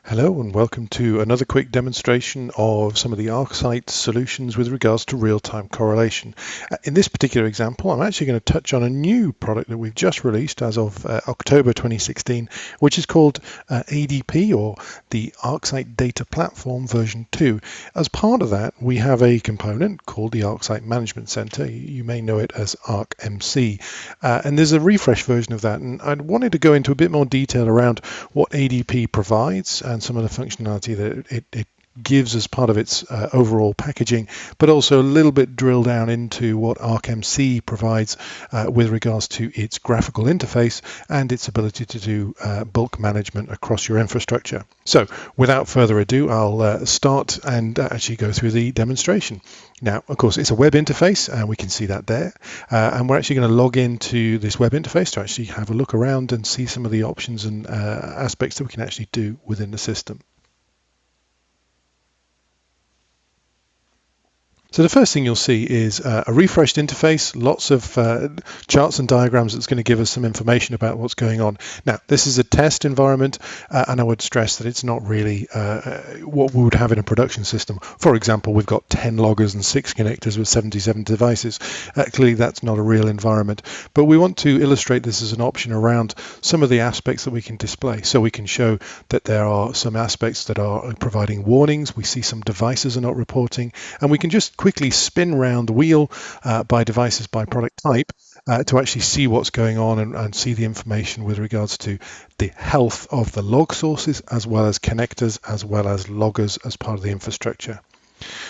Hello and welcome to another quick demonstration of some of the ArcSight solutions with regards to real-time correlation. In this particular example, I'm actually going to touch on a new product that we've just released as of October 2016, which is called ADP, or the ArcSight Data Platform version 2. As part of that, we have a component called the ArcSight Management Center. You may know it as ArcMC. And there's a refresh version of that, and I wanted to go into a bit more detail around what ADP provides and some of the functionality that it gives as part of its overall packaging, but also a little bit drill down into what ArcMC provides with regards to its graphical interface and its ability to do bulk management across your infrastructure. So without further ado, I'll start and actually go through the demonstration. Now, of course, it's a web interface, and we can see that there. And we're actually going to log into this web interface to actually have a look around and see some of the options and aspects that we can actually do within the system. So the first thing you'll see is a refreshed interface, lots of charts and diagrams that's going to give us some information about what's going on. Now, this is a test environment, and I would stress that it's not really what we would have in a production system. For example, we've got 10 loggers and 6 connectors with 77 devices. Clearly, that's not a real environment, but we want to illustrate this as an option around some of the aspects that we can display. So we can show that there are some aspects that are providing warnings. We see some devices are not reporting, and we can just quickly spin round the wheel by devices by product type to actually see what's going on and see the information with regards to the health of the log sources, as well as connectors, as well as loggers as part of the infrastructure.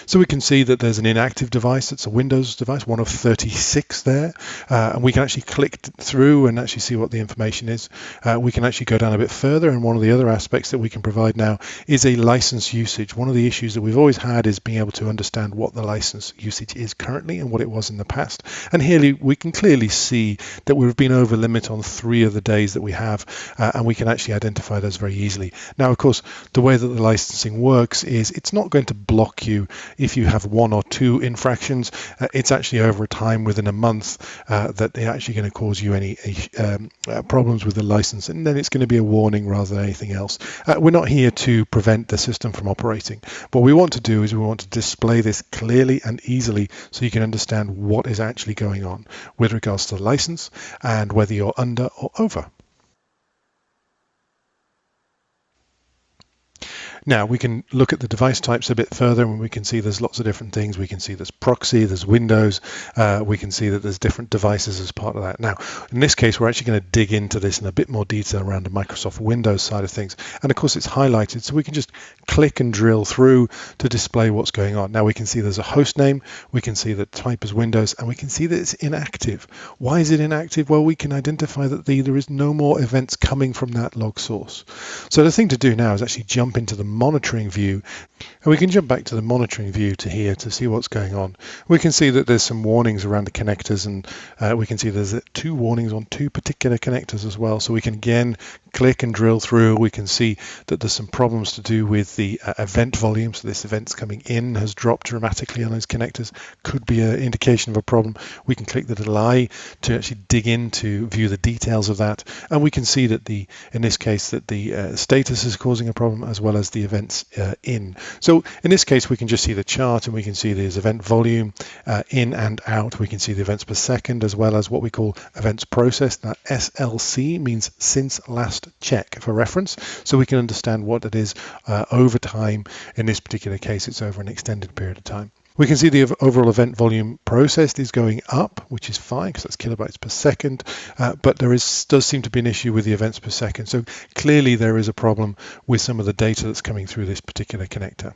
So we can see that there's an inactive device. It's a Windows device, one of 36 there. And we can actually click through and actually see what the information is. We can actually go down a bit further, and one of the other aspects that we can provide now is a license usage. One of the issues that we've always had is being able to understand what the license usage is currently and what it was in the past. And here we can clearly see that we've been over limit on 3 of the days that we have, and we can actually identify those very easily. Now, of course, the way that the licensing works is it's not going to block you if you have 1 or 2 infractions. It's actually over time within a month that they're actually going to cause you any problems with the license, and then it's going to be a warning rather than anything else. We're not here to prevent the system from operating. What we want to do is we want to display this clearly and easily so you can understand what is actually going on with regards to the license and whether you're under or over. Now we can look at the device types a bit further, and we can see there's lots of different things. We can see there's proxy, there's Windows, we can see that there's different devices as part of that. Now, in this case, we're actually going to dig into this in a bit more detail around the Microsoft Windows side of things. And of course, it's highlighted, so we can just click and drill through to display what's going on. Now we can see there's a host name, we can see the type is Windows, and we can see that it's inactive. Why is it inactive? Well, we can identify that there is no more events coming from that log source. So the thing to do now is actually jump into the monitoring view, and we can jump back to the monitoring view to here to see what's going on. We can see that there's some warnings around the connectors, and we can see there's 2 warnings on 2 particular connectors as well. So we can again click and drill through. We can see that there's some problems to do with the event volume. So this events coming in has dropped dramatically on those connectors. Could be an indication of a problem. We can click the little eye to actually dig in to view the details of that, and we can see that in this case that the status is causing a problem, as well as the events in. So in this case, we can just see the chart, and we can see there's event volume in and out. We can see the events per second, as well as what we call events processed. Now SLC means since last check for reference, so we can understand what it is over time. In this particular case, it's over an extended period of time. We can see the overall event volume processed is going up, which is fine because that's kilobytes per second, but does seem to be an issue with the events per second. So clearly there is a problem with some of the data that's coming through this particular connector.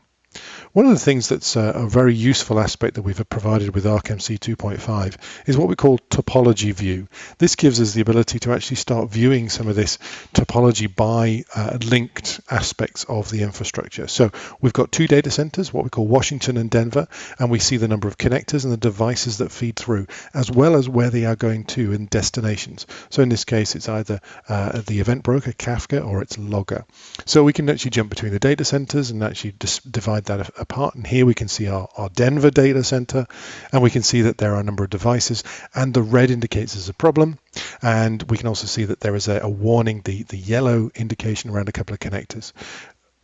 One of the things that's a very useful aspect that we've provided with ArcMC 2.5 is what we call topology view. This gives us the ability to actually start viewing some of this topology by linked aspects of the infrastructure. So we've got 2 data centers, what we call Washington and Denver, and we see the number of connectors and the devices that feed through, as well as where they are going to in destinations. So in this case, it's either the event broker, Kafka, or it's Logger. So we can actually jump between the data centers and actually just divide that apart. And here we can see our Denver data center, and we can see that there are a number of devices, and the red indicates there's a problem. And we can also see that there is a warning, the yellow indication around a couple of connectors.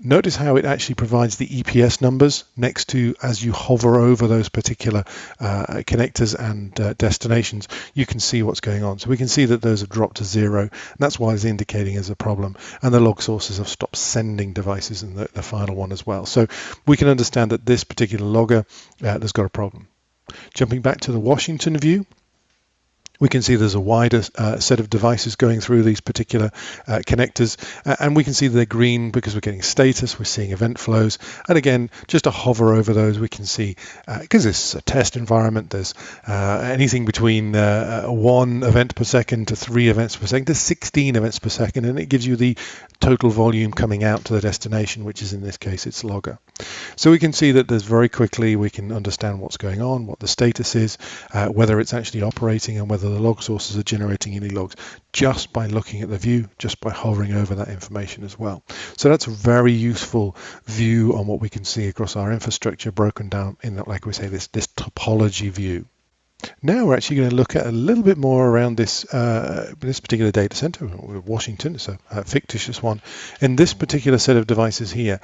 Notice how it actually provides the EPS numbers next to, as you hover over those particular connectors and destinations, you can see what's going on. So we can see that those have dropped to 0, and that's why it's indicating as a problem. And the log sources have stopped sending devices in the final one as well. So we can understand that this particular logger has got a problem. Jumping back to the Washington view, we can see there's a wider set of devices going through these particular connectors, and we can see they're green because we're getting status, we're seeing event flows, and again, just to hover over those, we can see, because this is a test environment, there's anything between 1 event per second to 3 events per second to 16 events per second, and it gives you the total volume coming out to the destination, which is in this case its logger. So we can see that there's very quickly, we can understand what's going on, what the status is, whether it's actually operating, and whether the log sources are generating any logs, just by looking at the view, just by hovering over that information as well. So that's a very useful view on what we can see across our infrastructure, broken down in, like we say, this topology view. Now we're actually going to look at a little bit more around this particular data center, Washington. It's a fictitious one. In this particular set of devices here,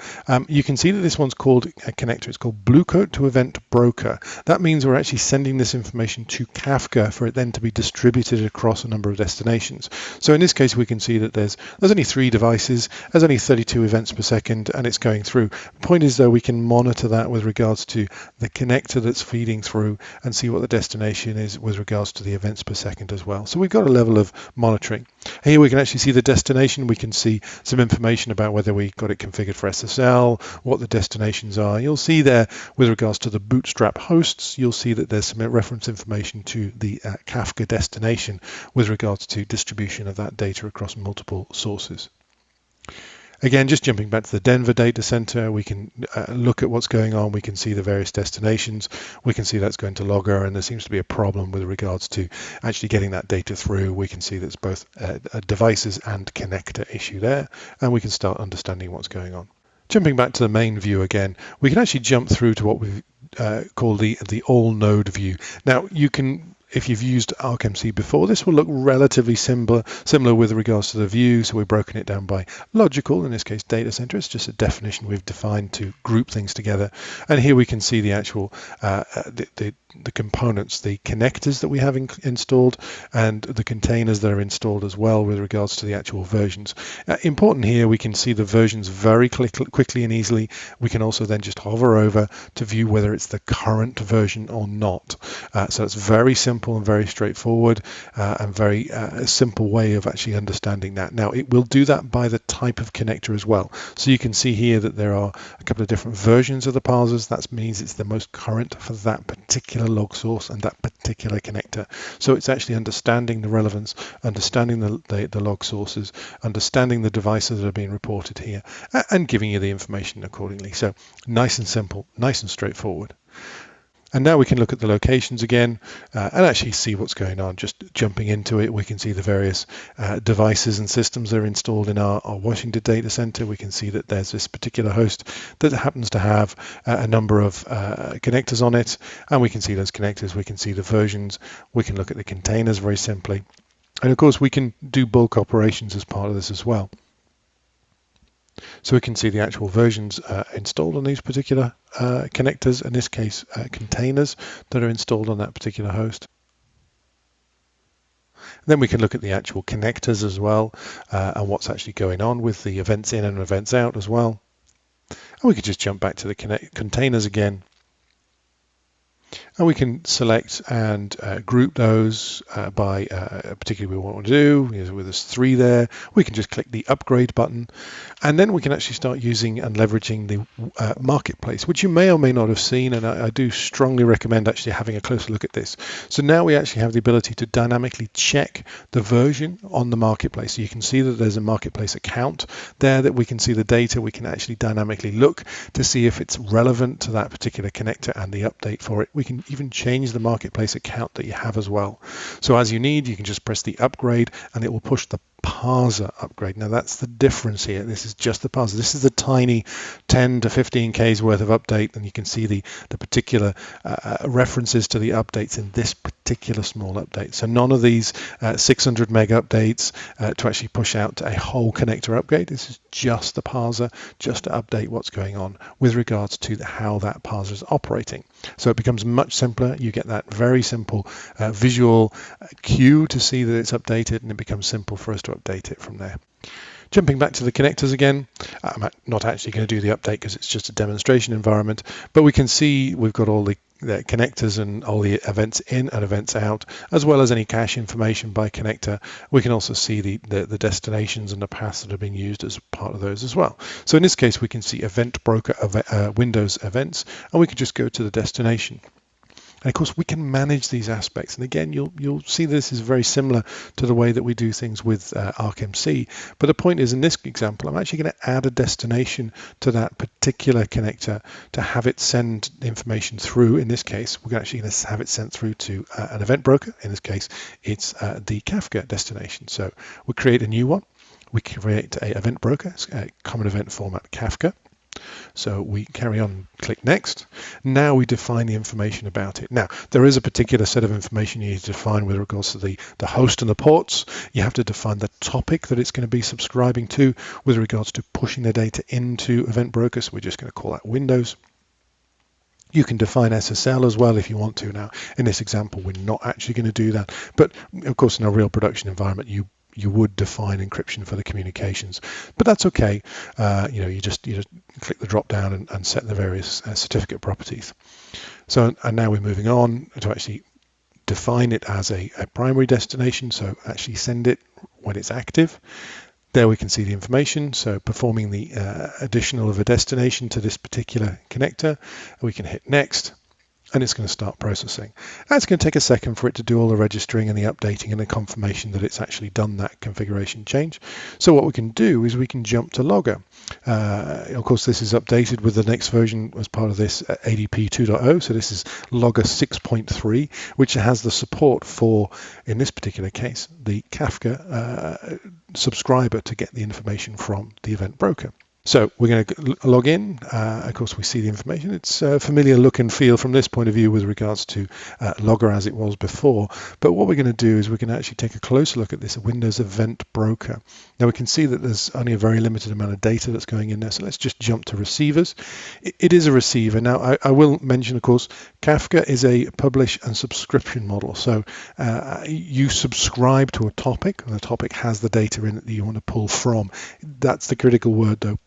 you can see that this one's called a connector. It's called Bluecoat to Event Broker. That means we're actually sending this information to Kafka for it then to be distributed across a number of destinations. So in this case, we can see that there's only 3 devices, there's only 32 events per second, and it's going through. The point is, though, we can monitor that with regards to the connector that's feeding through and see what the destination is with regards to the events per second as well. So we've got a level of monitoring. Here we can actually see the destination. We can see some information about whether we got it configured for SSL, what the destinations are. You'll see there with regards to the bootstrap hosts, you'll see that there's some reference information to the Kafka destination with regards to distribution of that data across multiple sources. Again, just jumping back to the Denver data center, we can look at what's going on. We can see the various destinations. We can see that's going to Logger, and there seems to be a problem with regards to actually getting that data through. We can see there's both a devices and connector issue there, and we can start understanding what's going on. Jumping back to the main view again, we can actually jump through to what we've called the all node view. Now, you can, if you've used ArcMC before, this will look relatively similar with regards to the view. So we've broken it down by logical, in this case data center. It's just a definition we've defined to group things together. And here we can see the actual the components, the connectors that we have installed, and the containers that are installed as well with regards to the actual versions. Important here, we can see the versions very quickly and easily. We can also then just hover over to view whether it's the current version or not. So it's very simple and very straightforward, and very simple way of actually understanding that. Now, it will do that by the type of connector as well. So you can see here that there are a couple of different versions of the parsers. That means it's the most current for that particular log source and that particular connector. So it's actually understanding the relevance, understanding the log sources, understanding the devices that are being reported here, and giving you the information accordingly. So nice and simple, nice and straightforward. And now we can look at the locations again and actually see what's going on. Just jumping into it, we can see the various devices and systems that are installed in our Washington data center. We can see that there's this particular host that happens to have a number of connectors on it, and we can see those connectors, we can see the versions, we can look at the containers very simply. And of course, we can do bulk operations as part of this as well. So we can see the actual versions installed on these particular connectors, in this case containers that are installed on that particular host. Then we can look at the actual connectors as well, and what's actually going on with the events in and events out as well. And we could just jump back to the containers again. And we can select and group those by particularly what we want to do. With there's 3 there, we can just click the upgrade button, and then we can actually start using and leveraging the marketplace, which you may or may not have seen, and I do strongly recommend actually having a closer look at this. So now we actually have the ability to dynamically check the version on the marketplace. So you can see that there's a marketplace account there that we can see the data. We can actually dynamically look to see if it's relevant to that particular connector and the update for it. We can even change the marketplace account that you have as well. So as you need, you can just press the upgrade and it will push the parser upgrade. Now that's the difference here. This is just the parser. This is the tiny 10 to 15 Ks worth of update, and you can see the particular references to the updates in this particular small update. So none of these 600 meg updates to actually push out to a whole connector upgrade. This is just the parser, just to update what's going on with regards to how that parser is operating. So it becomes much simpler. You get that very simple visual cue to see that it's updated, and it becomes simple for us to update it from there. Jumping back to the connectors again, I'm not actually going to do the update because it's just a demonstration environment, but we can see we've got all the connectors and all the events in and events out, as well as any cache information by connector. We can also see the destinations and the paths that have been used as part of those as well. So in this case, we can see event broker Windows events, and we can just go to the destination. And of course, we can manage these aspects. And again, you'll see this is very similar to the way that we do things with ArcMC. But the point is, in this example, I'm actually going to add a destination to that particular connector to have it send information through. In this case, we're actually going to have it sent through to an event broker. In this case, it's the Kafka destination. So we'll create a new one. We create a event broker, a common event format Kafka. So we carry on, click next. Now we define the information about it. Now, there is a particular set of information you need to define with regards to the host and the ports. You have to define the topic that it's going to be subscribing to with regards to pushing the data into Event Broker. So we're just going to call that Windows. You can define SSL as well if you want to. Now, in this example, we're not actually going to do that. But of course, in a real production environment, you would define encryption for the communications, but that's okay. You just click the drop down and set the various certificate properties. So, and now we're moving on to actually define it as a primary destination. So actually send it when it's active. There we can see the information. So performing the additional of a destination to this particular connector, we can hit next. And it's going to start processing. That's going to take a second for it to do all the registering and the updating and the confirmation that it's actually done that configuration change. So what we can do is we can jump to Logger. Of course, this is updated with the next version as part of this ADP 2.0. So this is Logger 6.3, which has the support for, in this particular case, the Kafka subscriber to get the information from the event broker. So we're going to log in. Of course, we see the information. It's a familiar look and feel from this point of view with regards to Logger as it was before. But what we're going to do is we're going to actually take a closer look at this Windows Event Broker. Now we can see that there's only a very limited amount of data that's going in there. So let's just jump to receivers. It is a receiver. Now I will mention, of course, Kafka is a publish and subscription model. So you subscribe to a topic, and the topic has the data in it that you want to pull from. That's the critical word, though.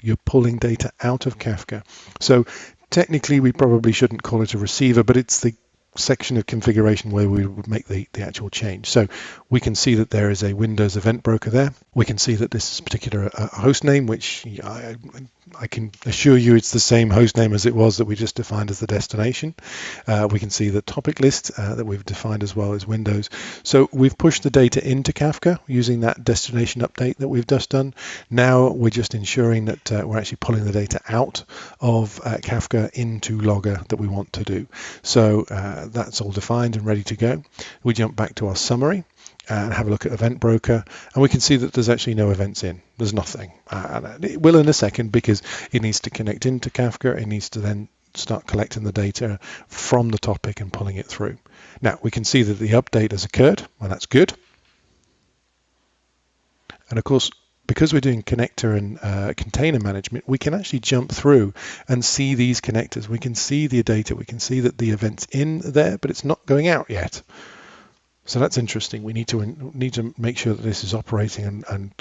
You're pulling data out of Kafka. So technically we probably shouldn't call it a receiver, but it's the section of configuration where we would make the actual change. So we can see that there is a Windows Event Broker there. We can see that this is a particular host name, which I can assure you it's the same host name as it was that we just defined as the destination. We can see the topic list that we've defined as well as Windows. So we've pushed the data into Kafka using that destination update that we've just done. Now we're just ensuring that we're actually pulling the data out of Kafka into Logger that we want to do. So that's all defined and ready to go. We jump back to our summary and have a look at Event Broker, and we can see that there's actually no events in. There's nothing. And it will in a second because it needs to connect into Kafka. It needs to then start collecting the data from the topic and pulling it through. Now we can see that the update has occurred, and that's good. And of course, because we're doing connector and container management, we can actually jump through and see these connectors. We can see the data. We can see that the event's in there, but it's not going out yet. So that's interesting. We need to make sure that this is operating and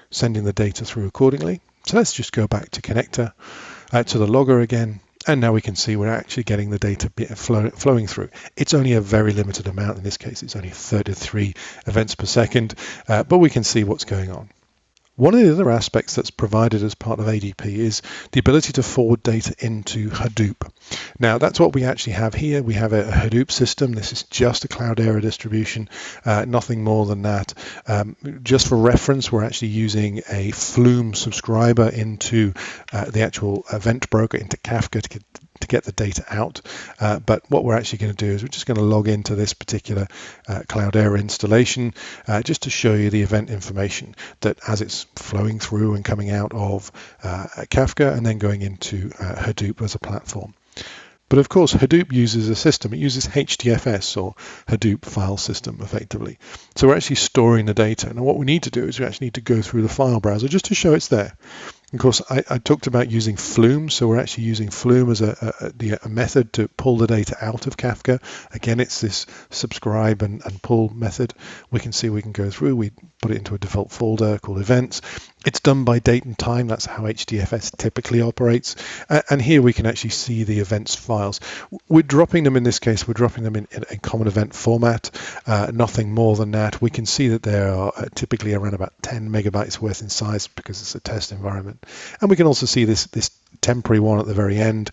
sending the data through accordingly. So let's just go back to connector, to the logger again, and now we can see we're actually getting the data flowing through. It's only a very limited amount. In this case, it's only 33 events per second, but we can see what's going on. One of the other aspects that's provided as part of ADP is the ability to forward data into Hadoop. Now, that's what we actually have here. We have a Hadoop system. This is just a Cloudera distribution, nothing more than that. Just for reference, we're actually using a Flume subscriber into the actual event broker, into Kafka, to to get the data out. But what we're actually going to do is we're just going to log into this particular Cloudera installation just to show you the event information that as it's flowing through and coming out of Kafka and then going into Hadoop as a platform. But of course, Hadoop uses a system. It uses HDFS, or Hadoop file system, effectively. So we're actually storing the data. And what we need to do is we actually need to go through the file browser just to show it's there. Of course, I talked about using Flume, so we're actually using Flume as a method to pull the data out of Kafka. Again, it's this subscribe and pull method. We can see we can go through, we put it into a default folder called events. It's done by date and time. That's how HDFS typically operates. And here we can actually see the events files. We're dropping them, in this case, we're dropping them in a common event format, nothing more than that. We can see that they are typically around about 10 megabytes worth in size because it's a test environment. And we can also see this temporary one at the very end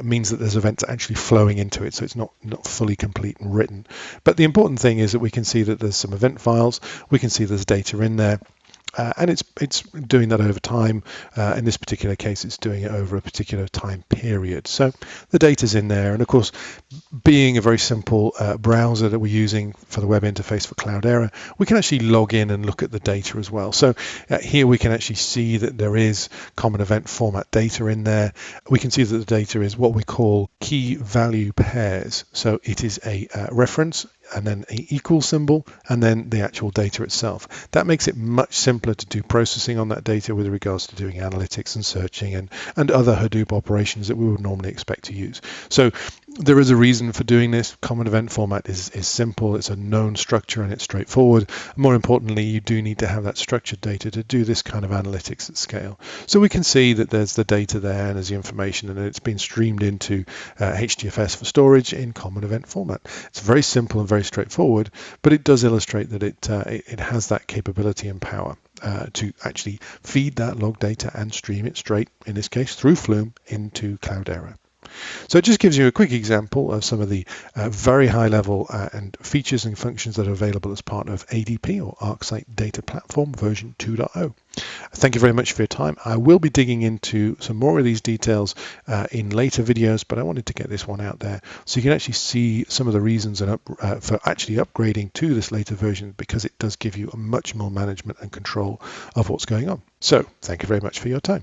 means that there's events actually flowing into it, so it's not fully complete and written. But the important thing is that we can see that there's some event files, we can see there's data in there, and it's doing that over time. In this particular case, it's doing it over a particular time period. So the data's in there, and of course, being a very simple browser that we're using for the web interface for Cloudera, we can actually log in and look at the data as well. So here we can actually see that there is common event format data in there. We can see that the data is what we call key value pairs. So it is a reference and then an equal symbol, and then the actual data itself. That makes it much simpler to do processing on that data with regards to doing analytics and searching and other Hadoop operations that we would normally expect to use. So there is a reason for doing this. Common event format is simple, it's a known structure, and it's straightforward. More importantly, you do need to have that structured data to do this kind of analytics at scale. So we can see that there's the data there and there's the information, and it's been streamed into HDFS for storage in common event format. It's very simple and very straightforward, but it does illustrate that it has that capability and power to actually feed that log data and stream it straight, in this case through Flume, into Cloudera. So it just gives you a quick example of some of the very high level and features and functions that are available as part of ADP, or ArcSight Data Platform version 2.0. Thank you very much for your time. I will be digging into some more of these details in later videos, but I wanted to get this one out there so you can actually see some of the reasons for actually upgrading to this later version, because it does give you a much more management and control of what's going on. So thank you very much for your time.